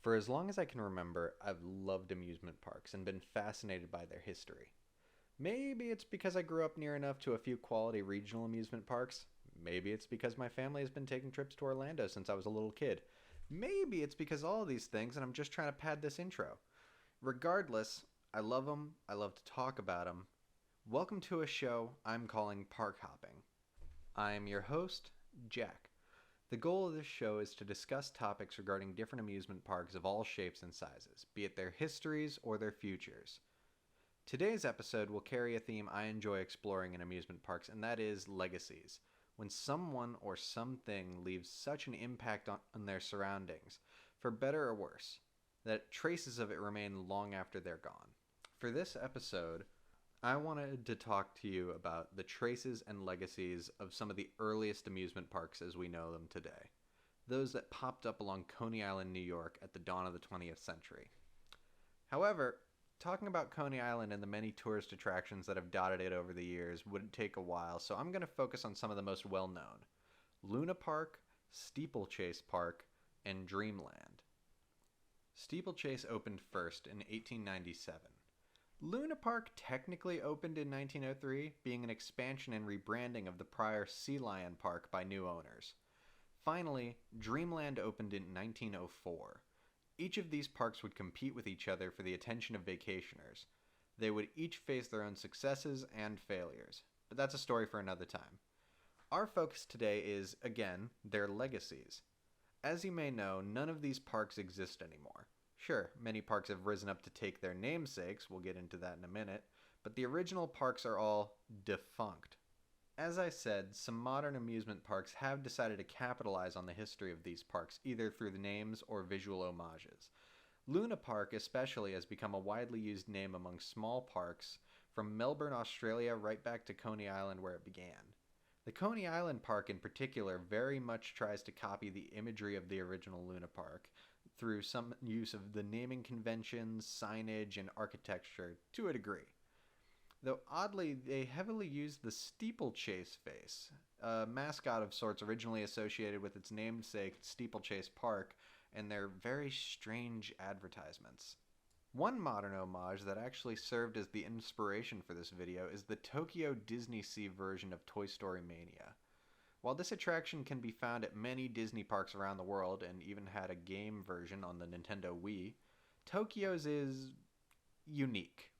For as long as I can remember, I've loved amusement parks and been fascinated by their history. Maybe it's because I grew up near enough to a few quality regional amusement parks. Maybe it's because my family has been taking trips to Orlando since I was a little kid. Maybe it's because all of these things and I'm just trying to pad this intro. Regardless, I love them. I love to talk about them. Welcome to a show I'm calling Park Hopping. I am your host, Jack. The goal of this show is to discuss topics regarding different amusement parks of all shapes and sizes, be it their histories or their futures. Today's episode will carry a theme I enjoy exploring in amusement parks, and that is legacies. When someone or something leaves such an impact on their surroundings, for better or worse, that traces of it remain long after they're gone. For this episode, I wanted to talk to you about the traces and legacies of some of the earliest amusement parks as we know them today. Those that popped up along Coney Island, New York at the dawn of the 20th century. However, talking about Coney Island and the many tourist attractions that have dotted it over the years would take a while, so I'm going to focus on some of the most well-known. Luna Park, Steeplechase Park, and Dreamland. Steeplechase opened first in 1897. Luna Park technically opened in 1903, being an expansion and rebranding of the prior Sea Lion Park by new owners. Finally, Dreamland opened in 1904. Each of these parks would compete with each other for the attention of vacationers. They would each face their own successes and failures, but that's a story for another time. Our focus today is, again, their legacies. As you may know, none of these parks exist anymore. Sure, many parks have risen up to take their namesakes, we'll get into that in a minute, but the original parks are all defunct. As I said, some modern amusement parks have decided to capitalize on the history of these parks, either through the names or visual homages. Luna Park especially has become a widely used name among small parks, from Melbourne, Australia, right back to Coney Island where it began. The Coney Island Park in particular very much tries to copy the imagery of the original Luna Park through some use of the naming conventions, signage, and architecture to a degree. Though oddly, they heavily use the steeplechase face, a mascot of sorts originally associated with its namesake Steeplechase Park, and their very strange advertisements. One modern homage that actually served as the inspiration for this video is the Tokyo Disney Sea version of Toy Story Mania. While this attraction can be found at many Disney parks around the world and even had a game version on the Nintendo Wii, Tokyo's is unique.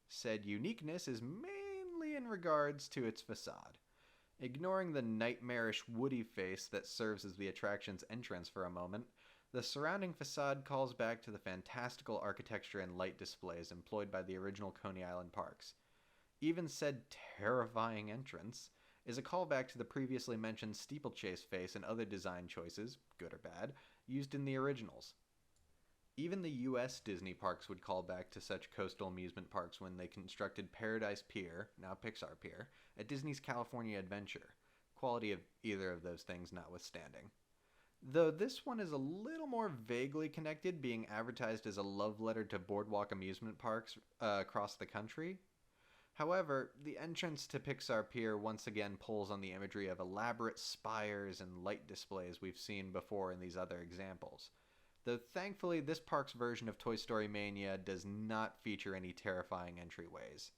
Said uniqueness is mainly in regards to its facade. Ignoring the nightmarish Woody face that serves as the attraction's entrance for a moment, the surrounding facade calls back to the fantastical architecture and light displays employed by the original Coney Island parks. Even said terrifying entrance is a callback to the previously mentioned steeplechase face and other design choices, good or bad, used in the originals. Even the US Disney parks would call back to such coastal amusement parks when they constructed Paradise Pier, now Pixar Pier, at Disney's California Adventure, quality of either of those things notwithstanding. Though this one is a little more vaguely connected, being advertised as a love letter to boardwalk amusement parks across the country. However, the entrance to Pixar Pier once again pulls on the imagery of elaborate spires and light displays we've seen before in these other examples. Though thankfully this park's version of Toy Story Mania does not feature any terrifying entryways.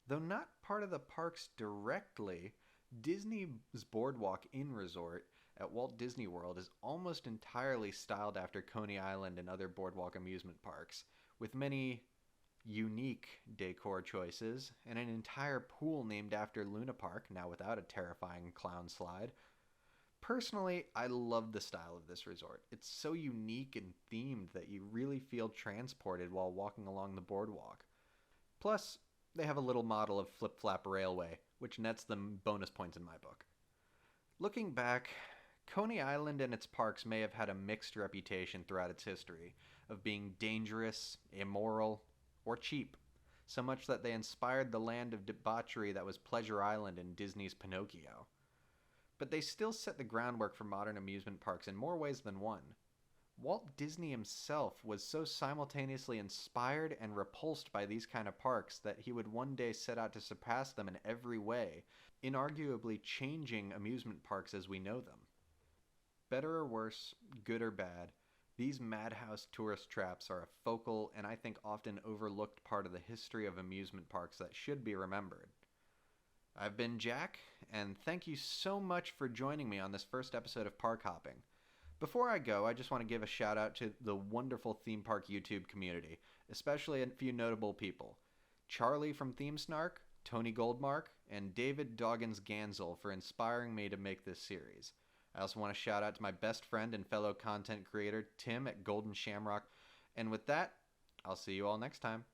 Though not part of the parks directly, Disney's Boardwalk Inn Resort at Walt Disney World is almost entirely styled after Coney Island and other boardwalk amusement parks, with many unique decor choices, and an entire pool named after Luna Park, now without a terrifying clown slide. Personally, I love the style of this resort. It's so unique and themed that you really feel transported while walking along the boardwalk. Plus, they have a little model of Flip Flap Railway, which nets them bonus points in my book. Looking back, Coney Island and its parks may have had a mixed reputation throughout its history of being dangerous, immoral, or cheap, so much that they inspired the land of debauchery that was Pleasure Island in Disney's Pinocchio. But they still set the groundwork for modern amusement parks in more ways than one. Walt Disney himself was so simultaneously inspired and repulsed by these kind of parks that he would one day set out to surpass them in every way, inarguably changing amusement parks as we know them. Better or worse, good or bad, These madhouse tourist traps are a focal and I think often overlooked part of the history of amusement parks that should be remembered. I've been Jack, and thank you so much for joining me on this first episode of Park Hopping. Before I go, I just want to give a shout out to the wonderful theme park YouTube community, especially a few notable people. Charlie from Theme Snark, Tony Goldmark, and David Doggins Gansel for inspiring me to make this series. I also want to shout out to my best friend and fellow content creator, Tim at Golden Shamrock. And with that, I'll see you all next time.